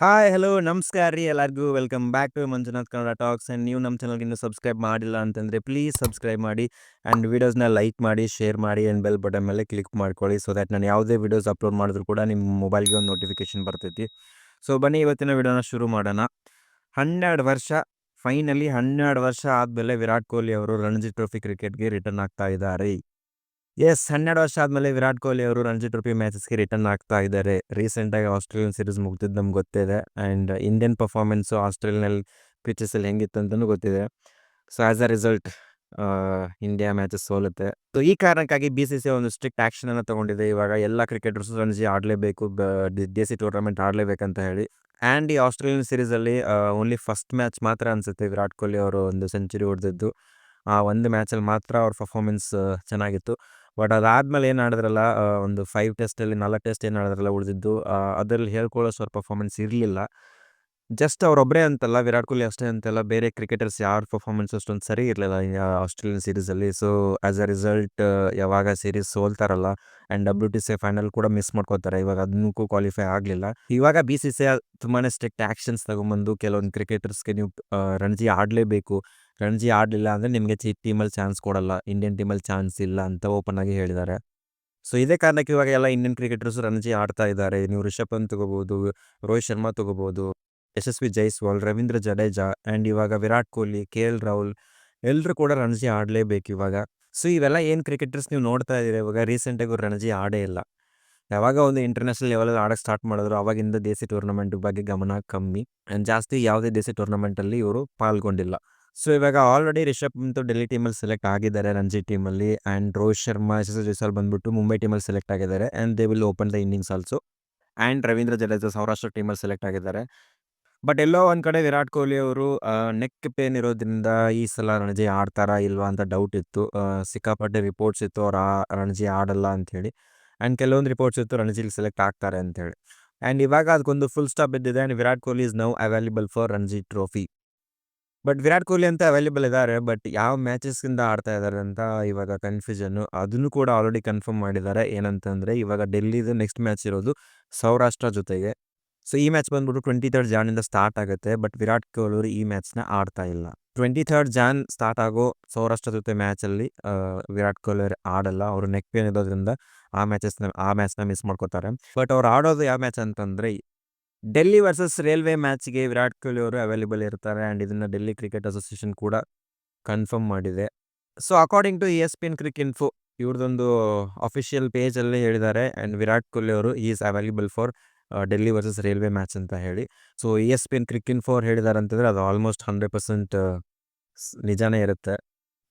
Hi, hello, ನಮಸ್ಕಾರ ರೀ ಎಲ್ಲರಿಗೂ. Welcome back to Manjunath Kannada talks. And ನೀವು ನಮ್ಮ ಚಾನಲ್ಗೆ ಇನ್ನೂ ಸಬ್ಸ್ಕ್ರೈಬ್ ಮಾಡಿಲ್ಲ ಅಂತಂದರೆ ಪ್ಲೀಸ್ ಸಬ್ಸ್ಕ್ರೈಬ್ ಮಾಡಿ ಆ್ಯಂಡ್ ವೀಡಿಯೋಸ್ನ ಲೈಕ್ ಮಾಡಿ, ಶೇರ್ ಮಾಡಿ ಆ್ಯಂಡ್ ಬೆಲ್ ಬಟನ್ ಮೇಲೆ ಕ್ಲಿಕ್ ಮಾಡ್ಕೊಳ್ಳಿ. ಸೊ ದ್ಯಾಟ್ ನಾನು ಯಾವುದೇ ವೀಡಿಯೋಸ್ ಅಪ್ಲೋಡ್ ಮಾಡಿದ್ರು ಕೂಡ ನಿಮ್ಮ ಮೊಬೈಲ್ಗೆ ಒಂದು ನೋಟಿಫಿಕೇಶನ್ ಬರ್ತೈತಿ. ಸೊ ಬನ್ನಿ ಇವತ್ತಿನ ವೀಡಿಯೋನ ಶುರು ಮಾಡೋಣ. 12 ವರ್ಷ, ಫೈನಲಿ 12 ವರ್ಷ ಆದಮೇಲೆ ವಿರಾಟ್ ಕೊಹ್ಲಿ ಅವರು ರಣಜಿ ಟ್ರೋಫಿ ಕ್ರಿಕೆಟ್ಗೆ ರಿಟರ್ನ್ ಆಗ್ತಾ ಇದ್ದಾರೆ. 12 ವರ್ಷ ಆದಮೇಲೆ ವಿರಾಟ್ ಕೊಹ್ಲಿ ಅವರು ರಣಜಿ ಟ್ರೋಫಿ ಮ್ಯಾಚಸ್ಗೆ ರಿಟರ್ನ್ ಆಗ್ತಾ ಇದ್ದಾರೆ. ರೀಸೆಂಟಾಗಿ ಆಸ್ಟ್ರೇಲಿಯನ್ ಸೀರೀಸ್ ಮುಗ್ದಿದ್ದು ನಮ್ಗೆ ಗೊತ್ತಿದೆ. ಆ್ಯಂಡ್ ಇಂಡಿಯನ್ ಪರ್ಫಾರ್ಮೆನ್ಸು ಆಸ್ಟ್ರೇಲಿಯನಲ್ಲಿ ಪಿಚಸಲ್ಲಿ ಹೆಂಗಿತ್ತು ಅಂತಲೂ ಗೊತ್ತಿದೆ. So as a result India matches ಸೋಲುತ್ತೆ. ಸೊ ಈ ಕಾರಣಕ್ಕಾಗಿ BCCI ಒಂದು ಸ್ಟ್ರಿಕ್ಟ್ ಆ್ಯಕ್ಷನನ್ನು ತೊಗೊಂಡಿದೆ. ಇವಾಗ ಎಲ್ಲ ಕ್ರಿಕೆಟರ್ಸು ರಣಜಿ ಆಡಲೇಬೇಕು, ದೇಸಿ ಟೂರ್ನಮೆಂಟ್ ಆಡಲೇಬೇಕಂತ ಹೇಳಿ. ಆ್ಯಂಡ್ ಈ ಆಸ್ಟ್ರೇಲಿಯನ್ ಸೀರೀಸಲ್ಲಿ ಓನ್ಲಿ ಫಸ್ಟ್ ಮ್ಯಾಚ್ ಮಾತ್ರ ಅನಿಸುತ್ತೆ ವಿರಾಟ್ ಕೊಹ್ಲಿ ಅವರು ಒಂದು ಸೆಂಚುರಿ ಹೊಡೆದಿದ್ದು. ಆ ಒಂದು ಮ್ಯಾಚಲ್ಲಿ ಮಾತ್ರ ಅವ್ರ ಪರ್ಫಾರ್ಮೆನ್ಸ್ ಚೆನ್ನಾಗಿತ್ತು. ಬಟ್ ಅದಾದಮೇಲೆ ಏನು ಆಡಿದ್ರಲ್ಲ, ಒಂದು 5 ಟೆಸ್ಟಲ್ಲಿ 4 ಟೆಸ್ಟ್ ಏನು ಆಡಿದ್ರಲ್ಲ ಉಳಿದಿದ್ದು, ಅದರಲ್ಲಿ ಹೇಳ್ಕೊಳ್ಳೋಷ್ಟು ಅವ್ರ ಪರ್ಫಾರ್ಮೆನ್ಸ್ ಇರಲಿಲ್ಲ. ಜಸ್ಟ್ ಅವರೊಬ್ಬರೇ ಅಂತಲ್ಲ, ವಿರಾಟ್ ಕೊಹ್ಲಿ ಅಷ್ಟೇ ಅಂತಲ್ಲ, ಬೇರೆ ಕ್ರಿಕೆಟರ್ಸ್ ಯಾರ ಪರ್ಫಾರ್ಮೆನ್ಸ್ ಅಷ್ಟೊಂದು ಸರಿ ಇರಲಿಲ್ಲ ಈ ಆಸ್ಟ್ರೇಲಿಯನ್ ಸೀರೀಸಲ್ಲಿ. ಸೊ ಆ್ಯಸ್ ಅ ರಿಸಲ್ಟ್ ಯಾವಾಗ ಸೀರೀಸ್ ಸೋಲ್ತಾರಲ್ಲ ಆ್ಯಂಡ್ WTC ಫೈನಲ್ ಕೂಡ ಮಿಸ್ ಮಾಡ್ಕೋತಾರೆ. ಇವಾಗ ಅದನ್ನಕ್ಕೂ ಕ್ವಾಲಿಫೈ ಆಗಲಿಲ್ಲ. ಇವಾಗ BCCI ತುಂಬಾ ಸ್ಟ್ರಿಕ್ಟ್ ಆ್ಯಕ್ಷನ್ಸ್ ತಗೊಂಬಂದು ಕೆಲವೊಂದು ಕ್ರಿಕೆಟರ್ಸ್ಗೆ ನೀವು ರಣಜಿ ಆಡಲೇಬೇಕು, ರಣಜಿ ಆಡಲಿಲ್ಲ ಅಂದರೆ ನಿಮಗೆ ಟೀಮಲ್ಲಿ ಚಾನ್ಸ್ ಕೊಡಲ್ಲ, ಇಂಡಿಯನ್ ಟೀಮಲ್ಲಿ ಚಾನ್ಸ್ ಇಲ್ಲ ಅಂತ ಓಪನ್ ಆಗಿ ಹೇಳಿದ್ದಾರೆ. ಸೊ ಇದೇ ಕಾರಣಕ್ಕೆ ಇವಾಗ ಎಲ್ಲ ಇಂಡಿಯನ್ ಕ್ರಿಕೆಟರ್ಸ್ ರಣಜಿ ಆಡ್ತಾ ಇದ್ದಾರೆ. ನೀವು ರಿಷಬ್ ಪಂತ್ ತಗೋಬೋದು, ರೋಹಿತ್ ಶರ್ಮಾ ತಗೋಬೋದು, ಯಶಸ್ವಿ ಜೈಸ್ವಾಲ್, ರವೀಂದ್ರ ಜಡೇಜಾ ಆ್ಯಂಡ್ ಇವಾಗ ವಿರಾಟ್ ಕೊಹ್ಲಿ, KL ರಾಹುಲ್ ಎಲ್ಲರೂ ಕೂಡ ರಣಜಿ ಆಡಲೇಬೇಕು ಇವಾಗ. ಸೊ ಇವೆಲ್ಲ ಏನು ಕ್ರಿಕೆಟರ್ಸ್ ನೀವು ನೋಡ್ತಾ ಇದ್ದೀರಿ ಇವಾಗ ರೀಸೆಂಟಾಗಿ ಇವ್ರು ರಣಜಿ ಆಡೇ ಇಲ್ಲ. ಯಾವಾಗ ಒಂದು ಇಂಟರ್ನ್ಯಾಷನಲ್ ಲೆವೆಲಲ್ಲಿ ಆಡೋಕ್ಕೆ ಸ್ಟಾರ್ಟ್ ಮಾಡಿದ್ರು ಅವಾಗಿಂದ ದೇಸಿ ಟೂರ್ನಮೆಂಟ್ ಬಗ್ಗೆ ಗಮನ ಕಮ್ಮಿ. ಆ್ಯಂಡ್ ಜಾಸ್ತಿ ಯಾವುದೇ ದೇಸಿ ಟೂರ್ನಮೆಂಟಲ್ಲಿ ಇವರು ಪಾಲ್ಗೊಂಡಿಲ್ಲ. ಸೊ ಇವಾಗ ಆಲ್ರೆಡಿ ರಿಷಬ್ ಪಂತ್ ಡೆಲ್ಲಿ ಟೀಮಲ್ಲಿ ಸೆಲೆಕ್ಟ್ ಆಗಿದ್ದಾರೆ ರಣಜಿ ಟೀಮಲ್ಲಿ. ಆ್ಯಂಡ್ ರೋಹಿತ್ ಶರ್ಮಾ, ಯಶಸ್ವಿ ಜೈಸ್ವಾಲ್ ಬಂದ್ಬಿಟ್ಟು ಮುಂಬೈ ಟೀಮಲ್ಲಿ ಸೆಲೆಕ್ಟ್ ಆಗಿದ್ದಾರೆ. And they will open the innings also. And Ravindra Jadeja Saurashtra ಟೀಮಲ್ಲಿ ಸೆಲೆಕ್ಟ್ ಆಗಿದ್ದಾರೆ. ಬಟ್ ಎಲ್ಲೋ ಒಂದು ಕಡೆ ವಿರಾಟ್ ಕೊಹ್ಲಿ ಅವರು ನೆಕ್ ಪೇನ್ ಇರೋದ್ರಿಂದ ಈ ಸಲ ರಣಜಿ ಆಡ್ತಾರಾ ಇಲ್ವಾ ಅಂತ ಡೌಟ್ ಇತ್ತು. ಸಿಕ್ಕಾಪಟ್ಟೆ ರಿಪೋರ್ಟ್ಸ್ ಇತ್ತು ಅವ್ರು ರಣಜಿ ಆಡಲ್ಲ ಅಂಥೇಳಿ. ಆ್ಯಂಡ್ ಕೆಲವೊಂದು ರಿಪೋರ್ಟ್ಸ್ ಇತ್ತು ರಣಜಿಲಿ ಸೆಲೆಕ್ಟ್ ಆಗ್ತಾರೆ ಅಂಥೇಳಿ. ಆ್ಯಂಡ್ ಇವಾಗ ಅದಕ್ಕೊಂದು ಫುಲ್ ಸ್ಟಾಪ್ ಬಿದ್ದಿದೆ. And Virat Kohli is now available for Ranji trophy. But Virat Kohli ಅಂತ ಅವೈಲೇಬಲ್ ಇದ್ದಾರೆ. ಬಟ್ ಯಾವ ಮ್ಯಾಚಸ್ಗಿಂದ ಆಡ್ತಾ ಇದ್ದಾರೆ ಅಂತ ಇವಾಗ ಕನ್ಫ್ಯೂಷನ್ನು. ಅದನ್ನು ಕೂಡ ಆಲ್ರೆಡಿ ಕನ್ಫರ್ಮ್ ಮಾಡಿದ್ದಾರೆ. ಏನಂತಂದರೆ ಇವಾಗ ಡೆಲ್ಲಿದು ನೆಕ್ಸ್ಟ್ ಮ್ಯಾಚ್ ಇರೋದು ಸೌರಾಷ್ಟ್ರ ಜೊತೆಗೆ. ಸೊ ಈ ಮ್ಯಾಚ್ ಬಂದ್ಬಿಟ್ಟು 23rd ಜಾನಿಂದ ಸ್ಟಾರ್ಟ್ ಆಗುತ್ತೆ. ಬಟ್ ವಿರಾಟ್ ಕೊಹ್ಲಿ ಅವರು ಈ ಮ್ಯಾಚ್ನ ಆಡ್ತಾ ಇಲ್ಲ. 23rd ಜಾನ್ ಸ್ಟಾರ್ಟ್ ಆಗೋ ಸೌರಾಷ್ಟ್ರ ಜೊತೆ ಮ್ಯಾಚಲ್ಲಿ ವಿರಾಟ್ ಕೊಹ್ಲಿ ಅವರು ಆಡಲ್ಲ. ಅವರು ನೆಕ್ ಪೇನ್ ಇರೋದ್ರಿಂದ ಆ ಮ್ಯಾಚ್ನ ಮಿಸ್ ಮಾಡ್ಕೋತಾರೆ. ಬಟ್ ಅವ್ರು ಆಡೋದು ಯಾವ ಮ್ಯಾಚ್ ಅಂತಂದರೆ ಡೆಲ್ಲಿ ವರ್ಸಸ್ ರೈಲ್ವೆ ಮ್ಯಾಚ್ಗೆ ವಿರಾಟ್ ಕೊಹ್ಲಿ ಅವರು ಅವೈಲೇಬಲ್ ಇರ್ತಾರೆ. ಆ್ಯಂಡ್ ಇದನ್ನು ಡೆಲ್ಲಿ ಕ್ರಿಕೆಟ್ ಅಸೋಸಿಯೇಷನ್ ಕೂಡ ಕನ್ಫರ್ಮ್ ಮಾಡಿದೆ. So according to ESPN Cricinfo ಇವ್ರದ್ದೊಂದು ಅಫಿಷಿಯಲ್ ಪೇಜಲ್ಲಿ ಹೇಳಿದ್ದಾರೆ. ಆ್ಯಂಡ್ ವಿರಾಟ್ ಕೊಹ್ಲಿ ಅವರು is available for Delhi versus railway match ಅಂತ ಹೇಳಿ. ಸೊ ESPN ಕ್ರಿಕ್ ಇನ್ಫೋ ಅವ್ರು ಹೇಳಿದ್ದಾರೆ ಅಂತಂದರೆ ಅದು ಆಲ್ಮೋಸ್ಟ್ 100% ನಿಜಾನೇ ಇರುತ್ತೆ.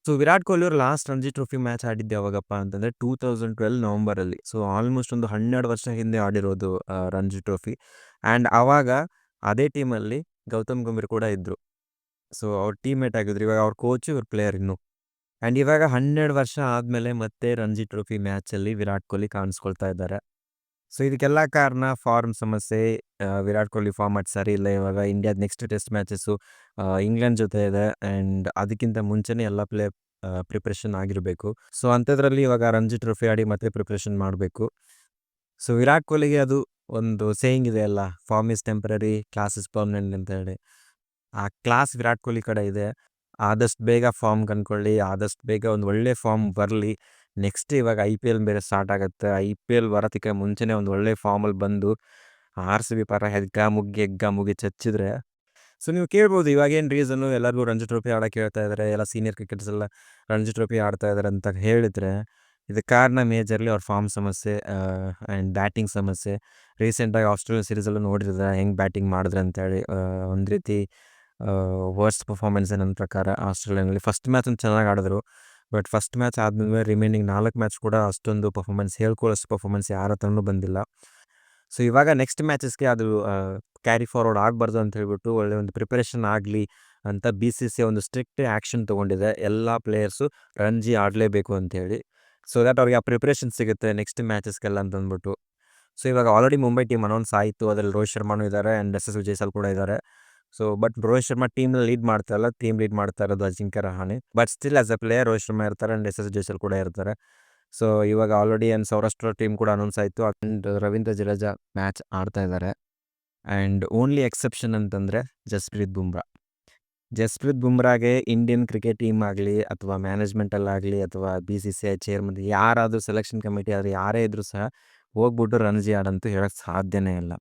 ಸೊ ವಿರಾಟ್ ಕೊಹ್ಲಿ ಅವರು ಲಾಸ್ಟ್ ರಣಜಿ ಟ್ರೋಫಿ ಮ್ಯಾಚ್ ಆಡಿದ್ದು ಯಾವಾಗಪ್ಪ ಅಂತಂದರೆ 2012 ನವಂಬರಲ್ಲಿ. ಸೊ ಆಲ್ಮೋಸ್ಟ್ ಒಂದು 12 ವರ್ಷ ಹಿಂದೆ ಆಡಿರೋದು ರಣಜಿ ಟ್ರೋಫಿ. ಆ್ಯಂಡ್ ಆವಾಗ ಅದೇ ಟೀಮಲ್ಲಿ ಗೌತಮ್ ಗಂಭೀರ್ ಕೂಡ ಇದ್ದರು. ಸೊ ಅವ್ರ ಟೀಮ್ಮೇಟ್ ಆಗಿದ್ರು. ಇವಾಗ ಅವ್ರ ಕೋಚು, ಇವ್ರ ಪ್ಲೇಯರ್ ಇನ್ನು. ಆ್ಯಂಡ್ ಇವಾಗ 12 ವರ್ಷ ಆದಮೇಲೆ ಮತ್ತೆ ರಣಜಿ ಟ್ರೋಫಿ ಮ್ಯಾಚಲ್ಲಿ ವಿರಾಟ್ ಕೊಹ್ಲಿ ಕಾಣಿಸ್ಕೊಳ್ತಾ ಇದ್ದಾರೆ. ಸೊ ಇದಕ್ಕೆಲ್ಲ ಕಾರಣ ಫಾರ್ಮ್ ಸಮಸ್ಯೆ. ವಿರಾಟ್ ಕೊಹ್ಲಿ ಫಾರ್ಮ್ಯಾಟ್ ಸರಿ ಇಲ್ಲ. ಇವಾಗ ಇಂಡಿಯಾದ ನೆಕ್ಸ್ಟ್ ಟೆಸ್ಟ್ ಮ್ಯಾಚಸ್ಸು ಇಂಗ್ಲೆಂಡ್ ಜೊತೆ ಇದೆ. ಆ್ಯಂಡ್ ಅದಕ್ಕಿಂತ ಮುಂಚೆನೇ ಎಲ್ಲ ಪ್ರಿಪ್ರೇಷನ್ ಆಗಿರಬೇಕು. ಸೊ ಅಂಥದ್ರಲ್ಲಿ ಇವಾಗ ರಣಜಿ ಟ್ರೋಫಿ ಆಡಿ ಮತ್ತೆ ಪ್ರಿಪ್ರೇಷನ್ ಮಾಡಬೇಕು. ಸೊ ವಿರಾಟ್ ಕೊಹ್ಲಿಗೆ ಅದು ಒಂದು ಸೇಯಿಂಗ್ ಇದೆ ಅಲ್ಲ, form is temporary, class is permanent ಅಂತ ಹೇಳಿ. ಆ ಕ್ಲಾಸ್ ವಿರಾಟ್ ಕೊಹ್ಲಿ ಕಡೆ ಇದೆ. ಆದಷ್ಟು ಬೇಗ ಫಾರ್ಮ್ ಕಂಡ್ಕೊಳ್ಳಿ, ಆದಷ್ಟು ಬೇಗ ಒಂದು ಒಳ್ಳೆ ಫಾರ್ಮ್ ಬರಲಿ. ನೆಕ್ಸ್ಟ್ ಇವಾಗ IPL ಬೇರೆ ಸ್ಟಾರ್ಟ್ ಆಗುತ್ತೆ. IPL ಬರೋದಕ್ಕೆ ಮುಂಚೆನೇ ಒಂದು ಒಳ್ಳೆ ಫಾರ್ಮಲ್ಲಿ ಬಂದು RCB ಪರ ಎಗ್ಗ ಮುಗ್ಗಿ ಚಚ್ಚಿದ್ರೆ. ಸೊ ನೀವು ಕೇಳ್ಬೋದು ಇವಾಗೇನು ರೀಸನ್ನು ಎಲ್ಲರಿಗೂ ರಣಜಿ ಟ್ರೋಫಿ ಆಡೋಕೆ ಹೇಳ್ತಾ ಇದ್ದಾರೆ, ಎಲ್ಲ ಸೀನಿಯರ್ ಕ್ರಿಕೆಟರ್ಸ್ ಎಲ್ಲ ರಣಜಿ ಟ್ರೋಫಿ ಆಡ್ತಾ ಇದ್ದಾರೆ ಅಂತ ಹೇಳಿದರೆ ಇದಕ್ಕೆ ಕಾರಣ ಮೇಜರ್ಲಿ ಅವ್ರ ಫಾರ್ಮ್ ಸಮಸ್ಯೆ ಆ್ಯಂಡ್ ಬ್ಯಾಟಿಂಗ್ ಸಮಸ್ಯೆ. ರೀಸೆಂಟಾಗಿ ಆಸ್ಟ್ರೇಲಿಯನ್ ಸೀರೀಸಲ್ಲೂ ನೋಡಿದ್ರೆ ಹೆಂಗೆ ಬ್ಯಾಟಿಂಗ್ ಮಾಡಿದ್ರೆ ಅಂತೇಳಿ. ಒಂದು ರೀತಿ ವರ್ಸ್ಟ್ ಪರ್ಫಾರ್ಮೆನ್ಸೇ ನನ್ನ ಪ್ರಕಾರ ಆಸ್ಟ್ರೇಲಿಯಾನಲ್ಲಿ. ಫಸ್ಟ್ ಮ್ಯಾಚ್ ಒಂದು ಚೆನ್ನಾಗಿ ಆಡಿದ್ರು. ಬಟ್ ಫಸ್ಟ್ ಮ್ಯಾಚ್ ಆದಮೇಲೆ ರಿಮೈನಿಂಗ್ 4 ಮ್ಯಾಚ್ ಕೂಡ ಅಷ್ಟೊಂದು ಪರ್ಫಾರ್ಮೆನ್ಸ್ ಹೇಳ್ಕೊಳ್ಳೋಷ್ಟು ಪರ್ಫಾರ್ಮೆನ್ಸ್ ಯಾರ ಹತ್ರನೂ ಬಂದಿಲ್ಲ. ಸೊ ಇವಾಗ ನೆಕ್ಸ್ಟ್ ಮ್ಯಾಚಸ್ಗೆ ಅದು ಕ್ಯಾರಿ ಫಾರ್ವರ್ಡ್ ಆಗಬಾರ್ದು ಅಂತ ಹೇಳ್ಬಿಟ್ಟು ಒಳ್ಳೆ ಒಂದು ಪ್ರಿಪರೇಷನ್ ಆಗಲಿ ಅಂತ BCCI ಒಂದು ಸ್ಟ್ರಿಕ್ಟ್ ಆ್ಯಕ್ಷನ್ ತೊಗೊಂಡಿದೆ. ಎಲ್ಲ ಪ್ಲೇಯರ್ಸು ರಣಜಿ ಆಡಲೇಬೇಕು ಅಂತೇಳಿ. ಸೊ ದ್ಯಾಟ್ ಅವ್ರಿಗೆ ಆ ಪ್ರಿಪ್ರೇಷನ್ ಸಿಗುತ್ತೆ ನೆಕ್ಸ್ಟ್ ಮ್ಯಾಚಸ್ಗೆಲ್ಲ ಅಂತಂದ್ಬಿಟ್ಟು. ಸೊ ಇವಾಗ ಆಲ್ರೆಡಿ ಮುಂಬೈ ಟೀಮ್ ಅನೌನ್ಸ್ ಆಯಿತು. ಅದರಲ್ಲಿ ರೋಹಿತ್ ಶರ್ಮಾನೂ ಇದ್ದಾರೆ ಆ್ಯಂಡ್ ಯಶಸ್ವಿ ಜೈಸ್ವಾಲ್ ಕೂಡ ಇದ್ದಾರೆ. ಸೊ ಬಟ್ ರೋಹಿತ್ ಶರ್ಮಾ ಟೀಮ್ನ ಲೀಡ್ ಮಾಡ್ತಾ ಇಲ್ಲ, ಟೀಮ್ ಲೀಡ್ ಮಾಡ್ತಾ ಇರೋದು Ajinkya Rahane. But still as a player Rohit Sharma ಇರ್ತಾರೆ ಆ್ಯಂಡ್ ಯಶಸ್ವಿ ಜೈಸ್ವಾಲ್ ಕೂಡ ಇರ್ತಾರೆ. ಸೊ ಇವಾಗ ಆಲ್ರೆಡಿ ಸೌರಾಷ್ಟ್ರ ಟೀಮ್ ಕೂಡ ಅನೌನ್ಸ್ ಆಯಿತು. ಆ್ಯಂಡ್ ರವೀಂದ್ರ ಜಡೇಜಾ ಮ್ಯಾಚ್ ಆಡ್ತಾ ಇದ್ದಾರೆ. ಆ್ಯಂಡ್ ಓನ್ಲಿ ಎಕ್ಸೆಪ್ಷನ್ ಅಂತಂದರೆ ಜಸ್ಪ್ರೀತ್ ಬುಮ್ರಾ. ಜಸ್ಪ್ರೀತ್ ಬುಮ್ರಾಗೆ ಇಂಡಿಯನ್ ಕ್ರಿಕೆಟ್ ಟೀಮ್ ಆಗಲಿ ಅಥವಾ ಮ್ಯಾನೇಜ್ಮೆಂಟಲ್ಲಾಗಲಿ ಅಥವಾ BCCI ಚೇರ್ಮನ್ ಯಾರಾದರೂ ಸೆಲೆಕ್ಷನ್ ಕಮಿಟಿ ಆದರೂ ಯಾರೇ ಇದ್ದರೂ ಸಹ ಹೋಗ್ಬಿಟ್ಟು ರಣಜಿ ಆಡಂತೂ ಹೇಳೋಕ್ಕೆ ಸಾಧ್ಯನೇ ಇಲ್ಲ.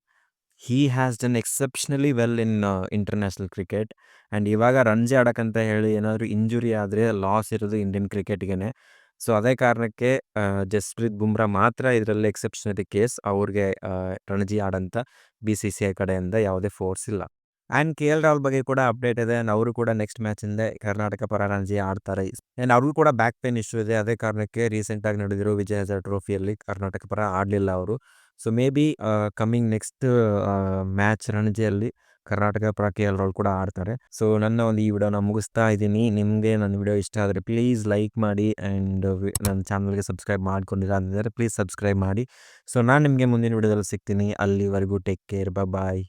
He has done exceptionally well in international cricket. And ಇವಾಗ ರಣಜಿ ಆಡೋಕ್ಕಂತ ಹೇಳಿ ಏನಾದರೂ ಇಂಜುರಿ ಆದರೆ ಲಾಸ್ ಇರೋದು ಇಂಡಿಯನ್ ಕ್ರಿಕೆಟ್ಗೆ. ಸೊ ಅದೇ ಕಾರಣಕ್ಕೆ ಜಸ್ಪ್ರೀತ್ ಬುಮ್ರಾ ಮಾತ್ರ ಇದರಲ್ಲಿ ಎಕ್ಸೆಪ್ಷನರಿ ಕೇಸ್. ಅವ್ರಿಗೆ ರಣಜಿ ಆಡಂತ BCCI ಕಡೆಯಿಂದ ಯಾವುದೇ ಫೋರ್ಸ್ ಇಲ್ಲ. ಆ್ಯಂಡ್ KL ರಾಹುಲ್ ಬಗ್ಗೆ ಕೂಡ ಅಪ್ಡೇಟ್ ಇದೆ. ಆ್ಯಂಡ್ ಅವರು ಕೂಡ ನೆಕ್ಸ್ಟ್ ಮ್ಯಾಚಿಂದ ಕರ್ನಾಟಕ ಪರ ರಣಜಿ ಆಡ್ತಾರೆ. ಆ್ಯಂಡ್ ಅವ್ರಿಗೂ ಕೂಡ ಬ್ಯಾಕ್ ಪೇನ್ ಇಶ್ಯೂ ಇದೆ. ಅದೇ ಕಾರಣಕ್ಕೆ ರೀಸೆಂಟಾಗಿ ನಡೆದಿರೋ ವಿಜಯ್ ಹಜಾರೆ ಟ್ರೋಫಿಯಲ್ಲಿ ಕರ್ನಾಟಕ ಪರ ಆಡಲಿಲ್ಲ ಅವರು. So may be coming next match ರಣಜಿಯಲ್ಲಿ ಕರ್ನಾಟಕ ಪರ KL ರಾಹುಲ್ ಕೂಡ ಆಡ್ತಾರೆ. ಸೊ ನನ್ನ ಒಂದು ಈ ವಿಡಿಯೋನ ಮುಗಿಸ್ತಾ ಇದ್ದೀನಿ. ನಿಮಗೆ ನನ್ನ ವಿಡಿಯೋ ಇಷ್ಟ ಆದರೆ ಪ್ಲೀಸ್ ಲೈಕ್ ಮಾಡಿ ಆ್ಯಂಡ್ ನನ್ನ ಚಾನಲ್ಗೆ ಸಬ್ಸ್ಕ್ರೈಬ್ ಮಾಡ್ಕೊಂಡಿಲ್ಲ ಅಂತಂದರೆ ಪ್ಲೀಸ್ ಸಬ್ಸ್ಕ್ರೈಬ್ ಮಾಡಿ. ಸೊ ನಾನು ನಿಮಗೆ ಮುಂದಿನ ವಿಡಿಯೋದಲ್ಲಿ ಸಿಗ್ತೀನಿ. ಅಲ್ಲಿವರೆಗೂ ಟೇಕ್ ಕೇರ್, ಬಾಯ್.